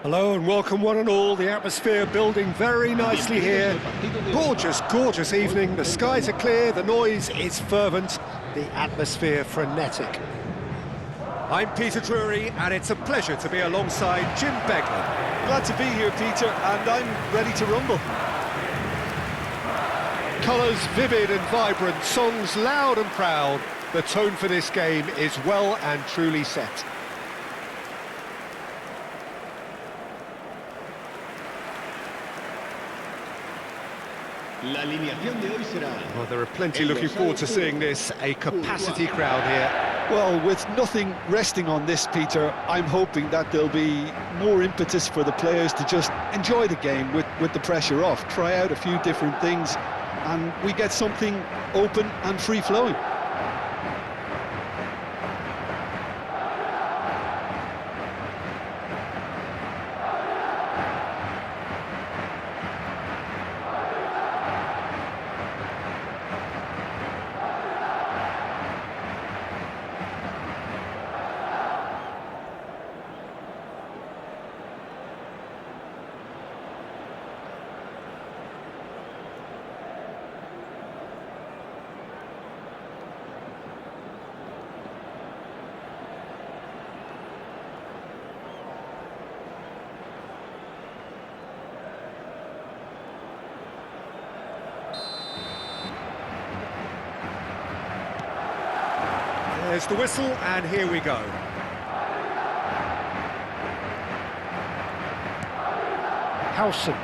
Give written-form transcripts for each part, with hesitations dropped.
Hello and welcome one and all. The atmosphere building very nicely here. Gorgeous, gorgeous evening. The skies are clear, the noise is fervent, the atmosphere frenetic. I'm Peter Drury and it's a pleasure to be alongside Jim Beglin. Glad to be here, Peter, and I'm ready to rumble. Colours vivid and vibrant, songs loud and proud. The tone for this game is well and truly set. Well, there are plenty looking forward to seeing this, a capacity crowd here. Well, with nothing resting on this, Peter, I'm hoping that there'll be more impetus for the players to just enjoy the game with the pressure off, try out a few different things, and we get something open and free-flowing. There's the whistle, and here we go. Howson.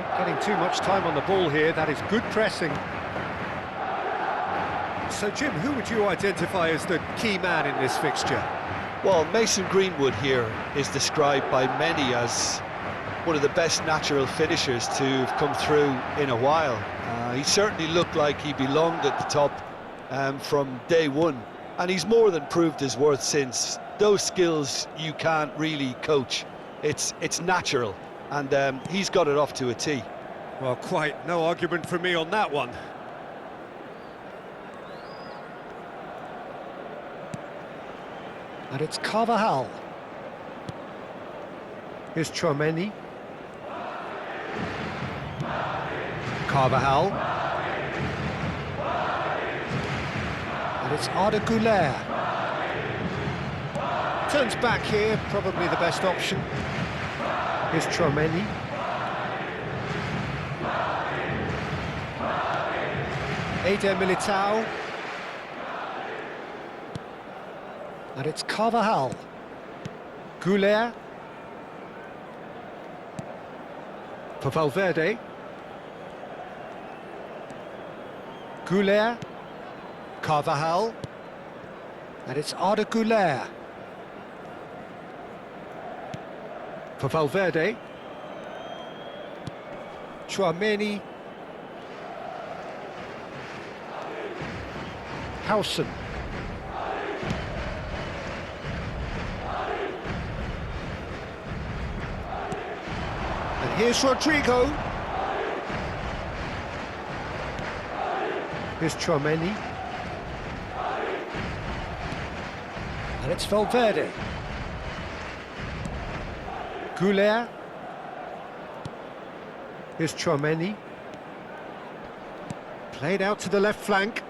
Not getting too much time on the ball here, that is good pressing. So, Jim, who would you identify as the key man in this fixture? Well, Mason Greenwood here is described by many as one of the best natural finishers to have come through in a while. He certainly looked like he belonged at the top from day one, and he's more than proved his worth since. Those skills you can't really coach. It's natural, and he's got it off to a T. Well, quite no argument from me on that one. And it's Carvajal. Here's Chouameni. Carvajal. And it's Arda Güler. Turns back here, probably the best option. Here's Chouameni. Eder Militao. And it's Carvajal. Güler. For Valverde. Güler. Carvajal. And it's Arda Güler. For Valverde. Chouameni. Howson. And here's Rodrigo. Here's Chouameni. And it's Valverde. Güler. Here's Chouameni. Played out to the left flank.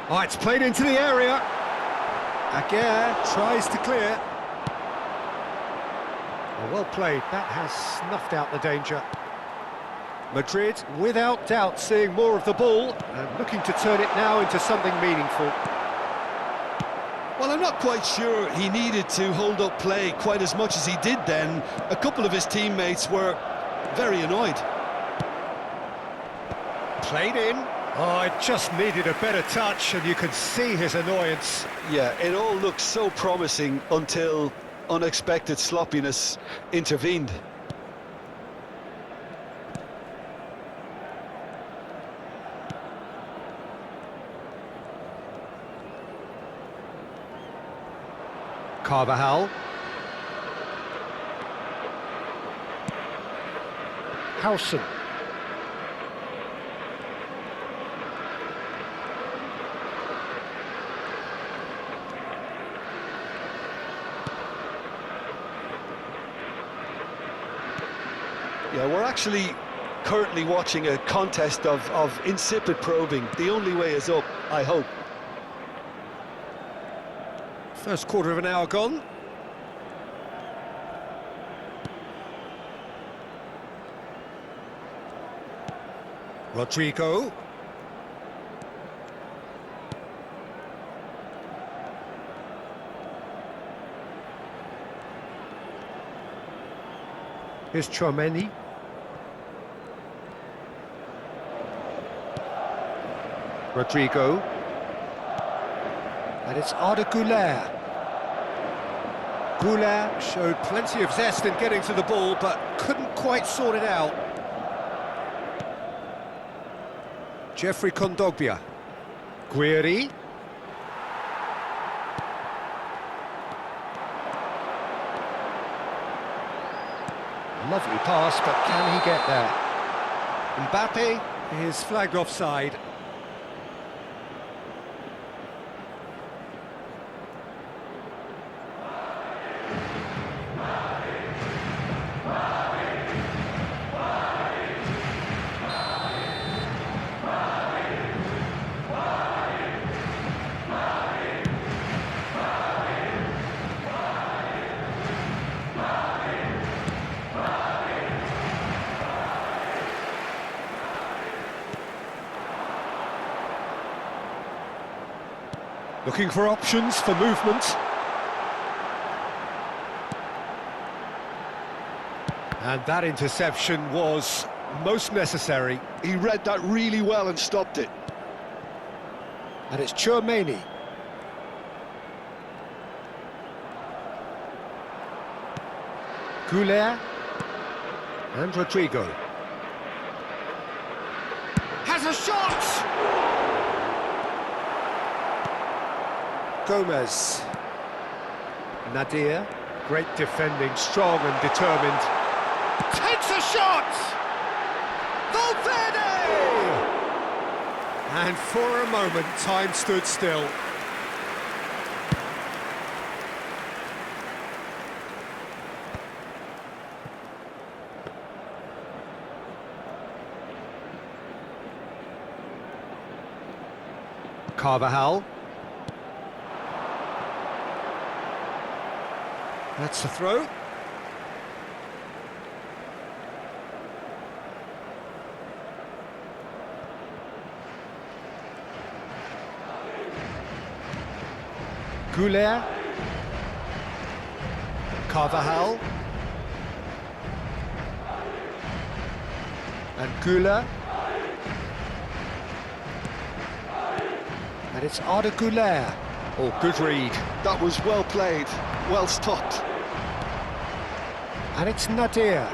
Oh, it's played into the area. Aguirre tries to clear. Well played, that has snuffed out the danger. Madrid, without doubt, seeing more of the ball and looking to turn it now into something meaningful. Well, I'm not quite sure he needed to hold up play quite as much as he did then. A couple of his teammates were very annoyed. Played in. Oh, it just needed a better touch, and you could see his annoyance. Yeah, it all looked so promising until unexpected sloppiness intervened. Carvajal. Howson. Yeah, we're actually currently watching a contest of insipid probing. The only way is up, I hope. First quarter of an hour gone. Rodrigo. Here's Chouameni. Rodrigo. And it's Arda Güler. Güler showed plenty of zest in getting to the ball, but couldn't quite sort it out. Jeffrey Kondogbia. Guiri. Lovely pass, but can he get there? Mbappe is flagged offside. Looking for options for movement. And that interception was most necessary. He read that really well and stopped it. And it's Chouameni. Güler. And Rodrigo. Has a shot! Gomez. Nadir, great defending, strong and determined. Takes a shot! Valverde! And for a moment, time stood still. Carvajal. That's the throw. Güler. Carvajal. And Güler. And it's Arda Güler. Oh, good read. That was well played, well stopped. And it's Nadir.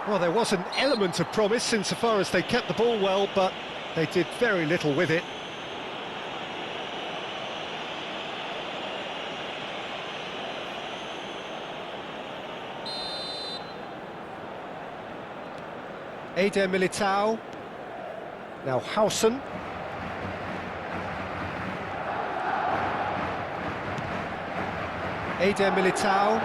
Well, there was an element of promise insofar as they kept the ball well, but they did very little with it. Eder Militao. Now Hausen. Eder Militao.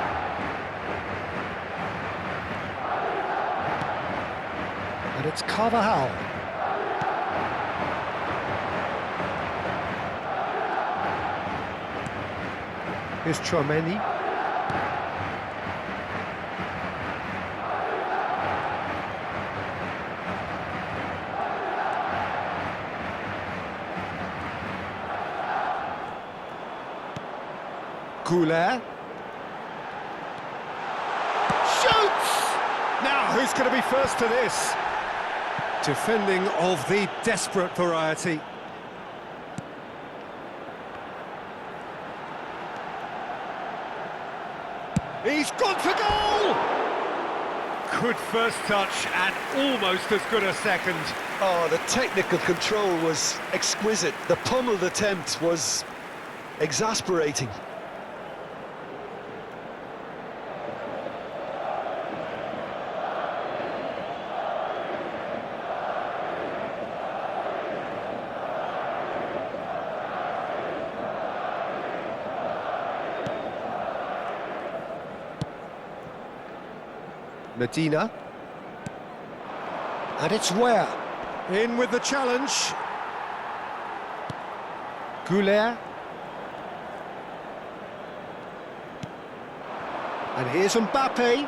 And it's Carvajal. Here's Chouameni. Güler. Shoots! Now, who's going to be first to this? Defending of the desperate variety. He's gone for goal! Good first touch and almost as good a second. Oh, the technical control was exquisite. The pummeled attempt was exasperating. Medina. And it's Ware. In with the challenge. Goulet. And here's Mbappe.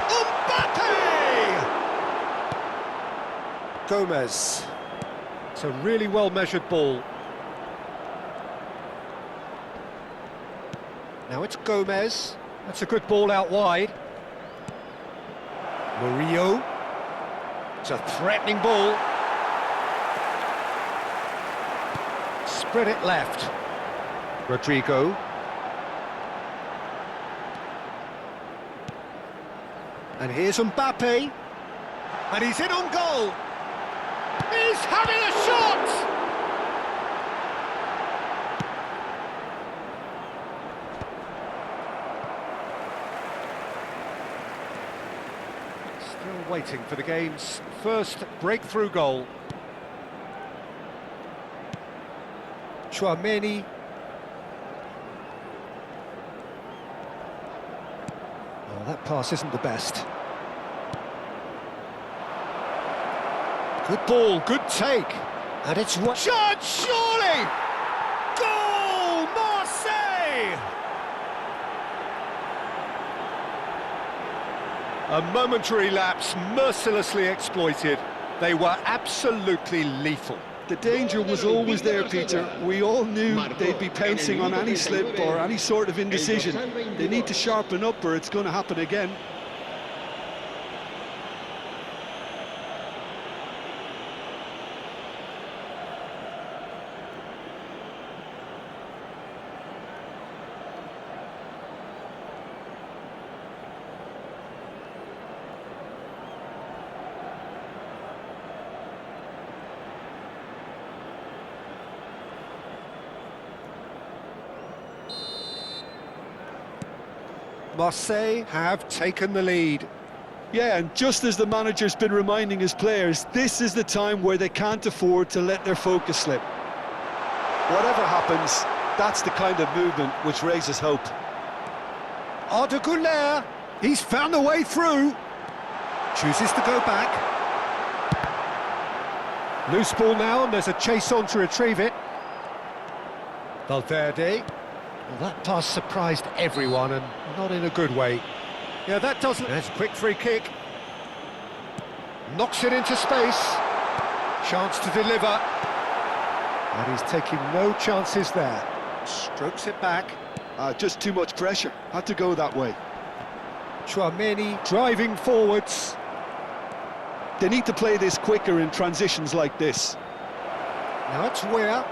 Mbappe! Gomez. It's a really well-measured ball. Now it's Gomez. That's a good ball out wide. Murillo. It's a threatening ball. Spread it left. Rodrigo. And here's Mbappe. And he's in on goal. He's having a shot! Still waiting for the game's first breakthrough goal. Chouameni. Oh, that pass isn't the best. Good ball, good take. And it's what? Shot, surely! Goal, Marseille! A momentary lapse, mercilessly exploited. They were absolutely lethal. The danger was always there, Peter. We all knew they'd be pouncing on any slip or any sort of indecision. They need to sharpen up or it's going to happen again. Marseille have taken the lead. Yeah, and just as the manager's been reminding his players, this is the time where they can't afford to let their focus slip. Whatever happens, that's the kind of movement which raises hope. Arda Güler, he's found a way through. Chooses to go back. Loose ball now, and there's a chase on to retrieve it. Valverde. Well, that pass surprised everyone, and not in a good way. Yeah, that doesn't... There's a quick free kick. Knocks it into space. Chance to deliver. And he's taking no chances there. Strokes it back. Just too much pressure. Had to go that way. Chouameni driving forwards. They need to play this quicker in transitions like this. Now it's Weah.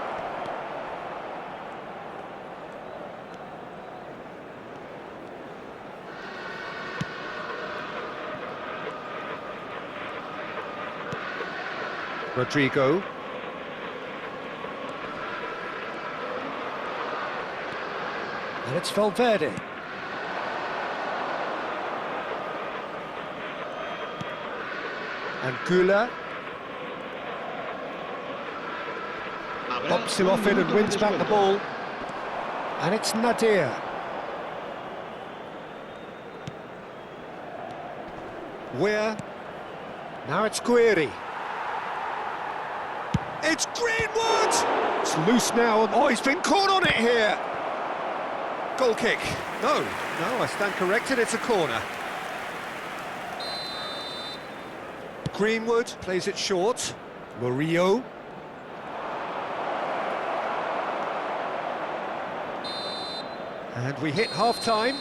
Rodrigo. And it's Valverde. And Güler. Pops him off it and wins back the ball. And it's Nadir. Weah. Now it's Guiri. It's Greenwood! It's loose now. Oh, he's been caught on it here. Goal kick. No, I stand corrected. It's a corner. Greenwood plays it short. Murillo. And we hit half-time.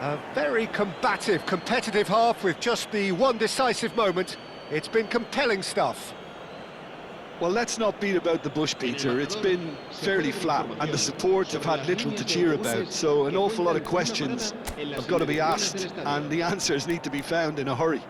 A very combative, competitive half with just the one decisive moment. It's been compelling stuff. Well, let's not beat about the bush, Peter. It's been fairly flat, and the support have had little to cheer about. So an awful lot of questions have got to be asked, and the answers need to be found in a hurry.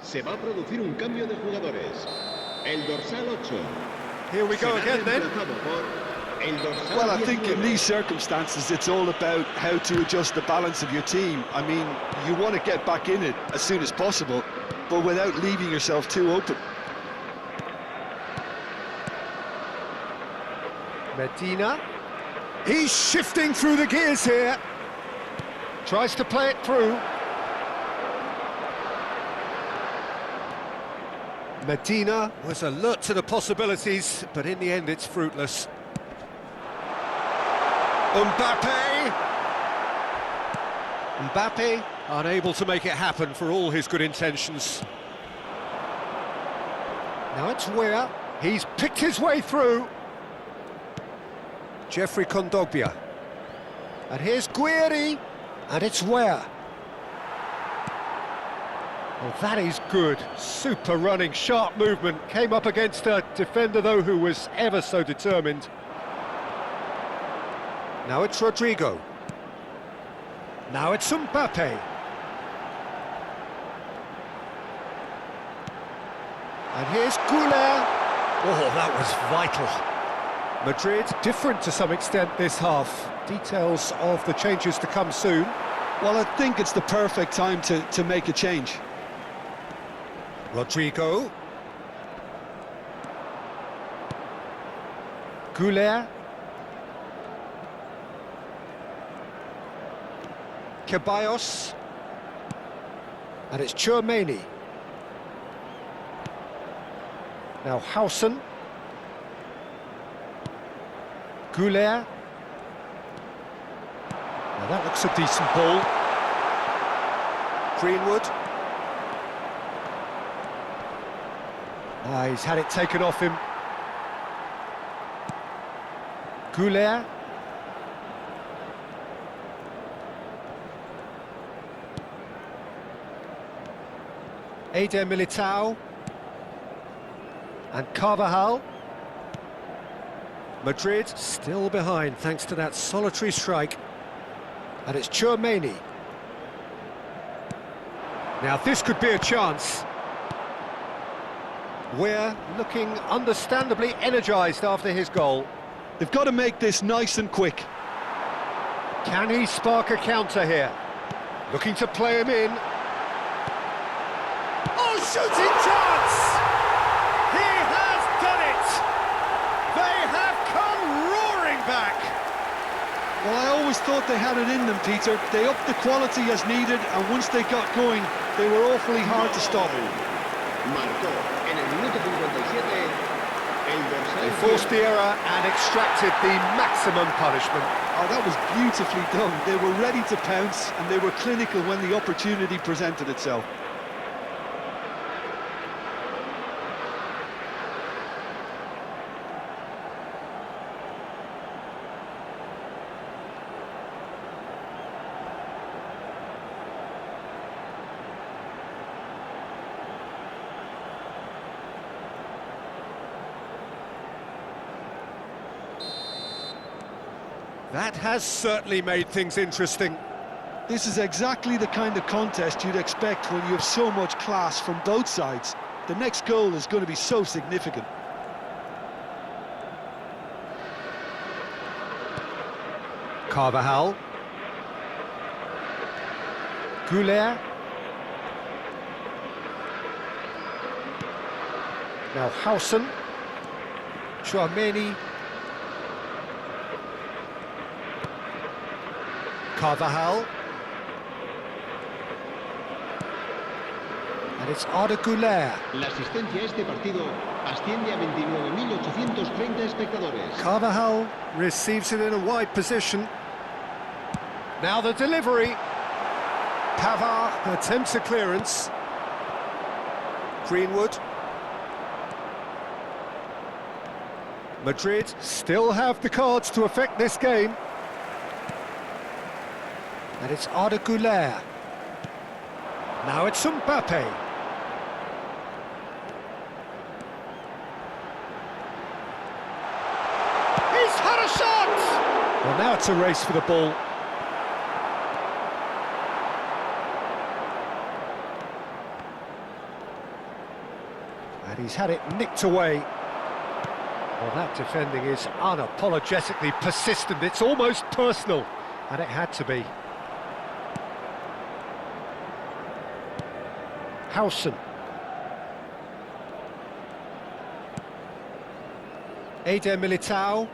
Se va a producir un cambio de jugadores. El dorsal 8. Here we go again then. Well, I think in these circumstances it's all about how to adjust the balance of your team. I mean, you want to get back in it as soon as possible, but without leaving yourself too open. Medina. He's shifting through the gears here. Tries to play it through. Medina was alert to the possibilities, but in the end it's fruitless. Mbappe unable to make it happen for all his good intentions. Now it's Weah. He's picked his way through. Jeffrey Kondogbia. And here's Guiri. And it's Weah. Well, that is good. Super running, sharp movement. Came up against a defender, though, who was ever so determined. Now it's Rodrigo. Now it's Mbappe. And here's Goulet. Oh, that was vital. Madrid different to some extent this half. Details of the changes to come soon. Well, I think it's the perfect time to make a change. Rodrigo. Goulet. Ceballos. And it's Tchouaméni. Now Housen. Goulet. Now that looks a decent ball. Greenwood. He's had it taken off him. Goulet. Eder Militao. And Carvajal. Madrid still behind thanks to that solitary strike. And it's Tchouaméni. Now this could be a chance. We're looking understandably energised after his goal. They've got to make this nice and quick. Can he spark a counter here? Looking to play him in. Oh, shooting chance! He has done it! They have come roaring back! Well, I always thought they had it in them, Peter. They upped the quality as needed, and once they got going, they were awfully hard to stop. Marcó en el minuto 57 el dorsal. They forced the error and extracted the maximum punishment. Oh, that was beautifully done. They were ready to pounce, and they were clinical when the opportunity presented itself. That has certainly made things interesting. This is exactly the kind of contest you'd expect when you have so much class from both sides. The next goal is going to be so significant. Carvajal. Goulet. Now Housen. Tchouaméni. Carvajal. And it's Arda Goulet. La asistencia a este partido asciende a 29.830 espectadores. Carvajal receives it in a wide position. Now the delivery. Pavard attempts a clearance. Greenwood. Madrid still have the cards to affect this game. And it's Arda Goulet. Now it's Mbappe. He's had a shot! Well, now it's a race for the ball. And he's had it nicked away. Well, that defending is unapologetically persistent. It's almost personal, and it had to be. Howson. Eder Militao.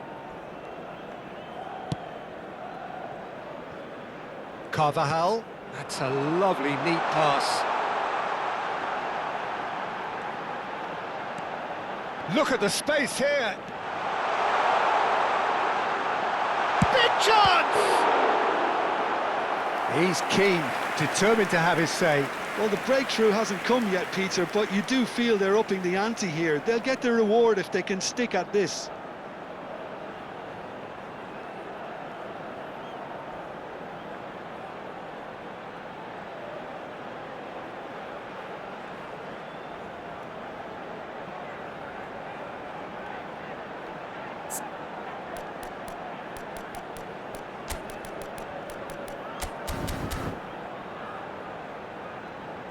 Carvajal. That's a lovely, neat pass. Look at the space here. Big chance! He's keen, determined to have his say. Well, the breakthrough hasn't come yet, Peter, but you do feel they're upping the ante here. They'll get their reward if they can stick at this.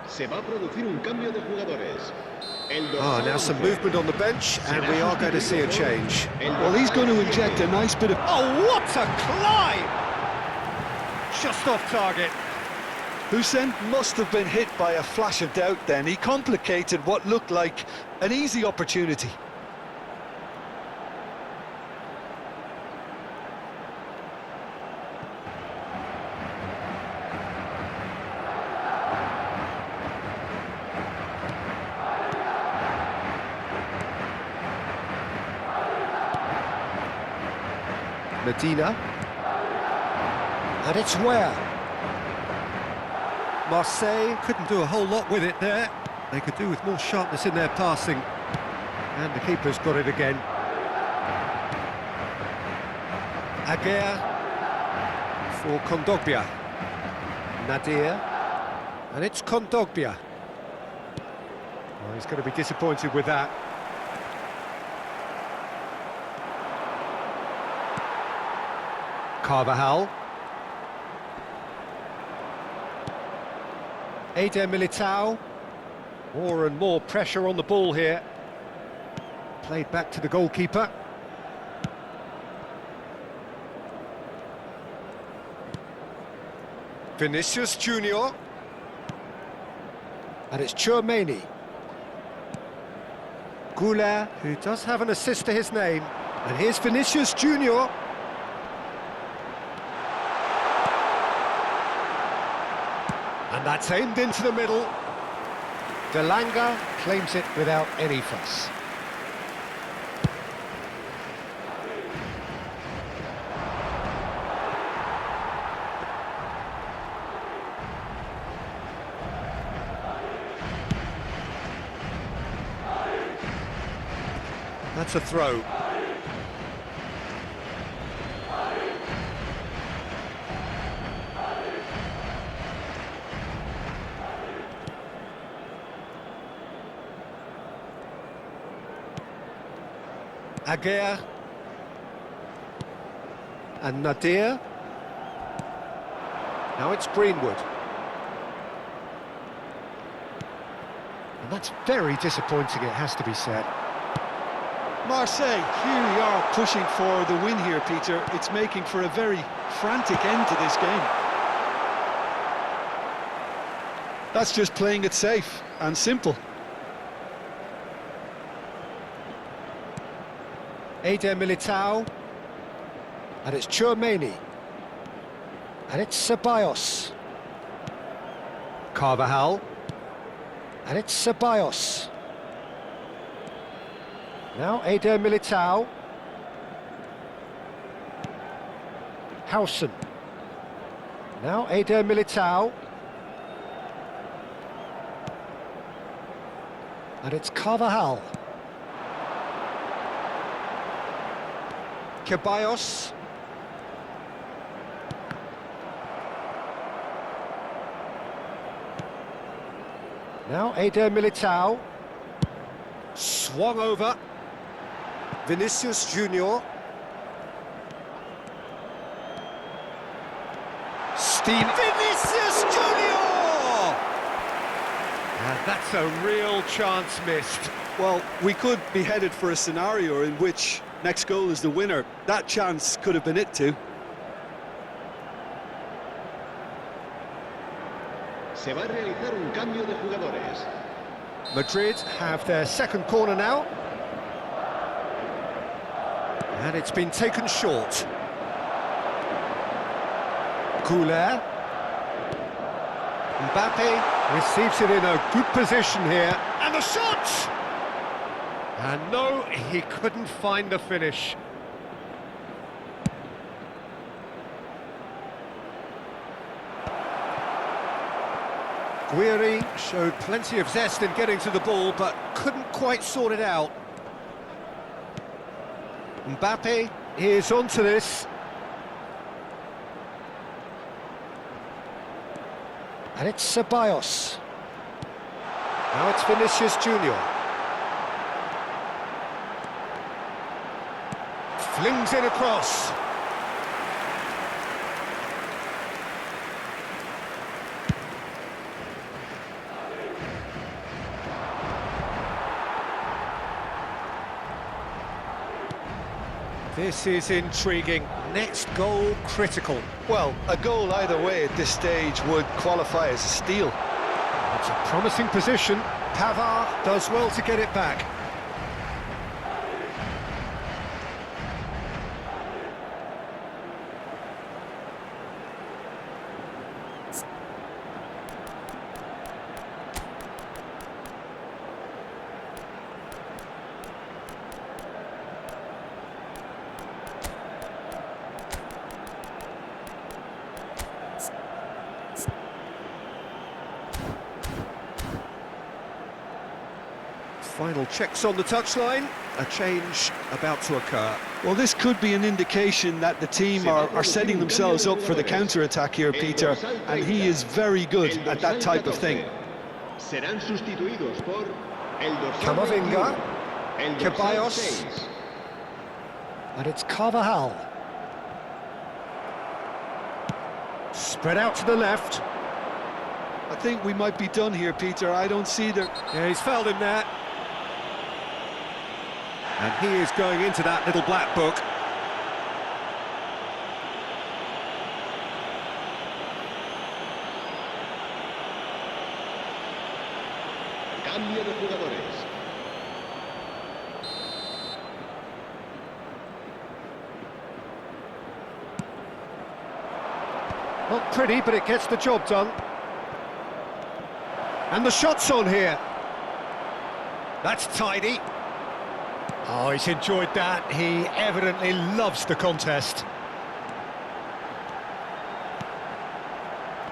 Se va a producir un cambio de jugadores. Now some movement on the bench, and we are going to see a change. Well, he's going to inject a nice bit of... Oh, what a climb! Just off target. Hussein must have been hit by a flash of doubt then. He complicated what looked like an easy opportunity. Medina. And it's where? Marseille couldn't do a whole lot with it there. They could do with more sharpness in their passing. And the keeper's got it again. Aguirre for Kondogbia. Nadir. And it's Kondogbia. Well, he's going to be disappointed with that. Carvajal. Eder Militao. More and more pressure on the ball here. Played back to the goalkeeper. Vinicius Junior. And it's Tchouaméni. Goulart, who does have an assist to his name. And here's Vinicius Junior. And that's aimed into the middle. Delanga claims it without any fuss. That's a throw. Aguirre. And Nadir. Now it's Greenwood. And that's very disappointing, it has to be said. Marseille, here we are pushing for the win here, Peter. It's making for a very frantic end to this game. That's just playing it safe and simple. Eder Militao. And it's Tchouaméni. And it's Ceballos. Carvajal. And it's Ceballos. Now Eder Militao. Howson. Now Eder Militao. And it's Carvajal. Ceballos. Now Eder Militao. Swung over. Vinicius Junior. Vinicius Junior! And that's a real chance missed. Well, we could be headed for a scenario in which next goal is the winner. That chance could have been it too. Se va a realizar un cambio de jugadores. Madrid have their second corner now. And it's been taken short. Couler. Mbappe receives it in a good position here. And the shot! And no, he couldn't find the finish. Guiri showed plenty of zest in getting to the ball, but couldn't quite sort it out. Mbappe is onto this. And it's Ceballos. Now it's Vinicius Junior. Flings it across. This is intriguing. Next goal critical. Well, a goal either way at this stage would qualify as a steal. It's a promising position. Pavard does well to get it back. Final checks on the touchline. A change about to occur. Well, this could be an indication that the team are setting themselves up for the counter-attack here, Peter, and he is very good at that type of thing. Serán sustituidos por el dorsal Camavinga, 21, el dorsal Ceballos, 6. and it's Carvajal. Spread out to the left. I think we might be done here, Peter. I don't see the... Yeah, he's fouled him there. And he is going into that little black book. Cambio de jugadores. Not pretty, but it gets the job done. And the shot's on here. That's tidy. Oh, he's enjoyed that. He evidently loves the contest.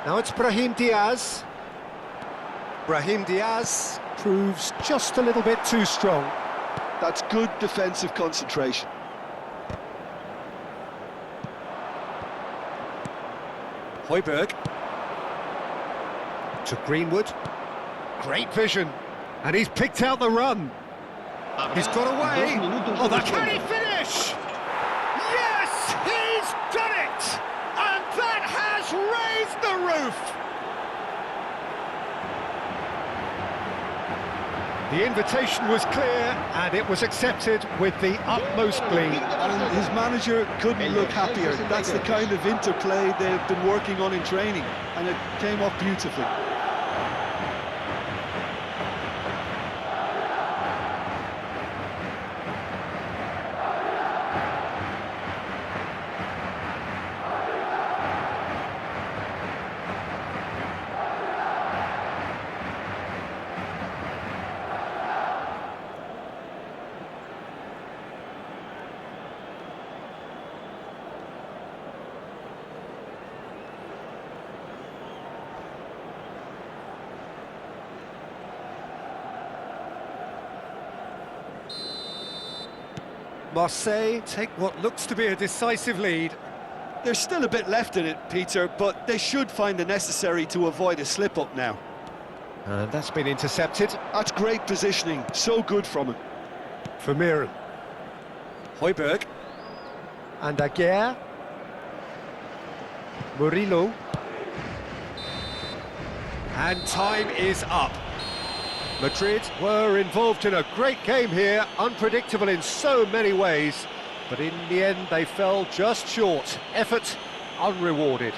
Now it's Brahim Diaz. Brahim Diaz proves just a little bit too strong. That's good defensive concentration. Højbjerg. To Greenwood. Great vision. And he's picked out the run. He's got away. Oh, that can he finish? Yes, he's done it! And that has raised the roof! The invitation was clear, and it was accepted with the utmost glee. And his manager couldn't look happier. That's the kind of interplay they've been working on in training, and it came off beautifully. Marseille take what looks to be a decisive lead. There's still a bit left in it, Peter, but they should find the necessary to avoid a slip-up now. And that's been intercepted. That's great positioning, so good from him. Vermeeren. Højbjerg. And Aguirre. Murillo. And time is up. Madrid were involved in a great game here, unpredictable in so many ways, but in the end they fell just short. Effort unrewarded.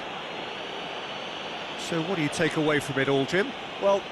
So what do you take away from it all, Jim? Well,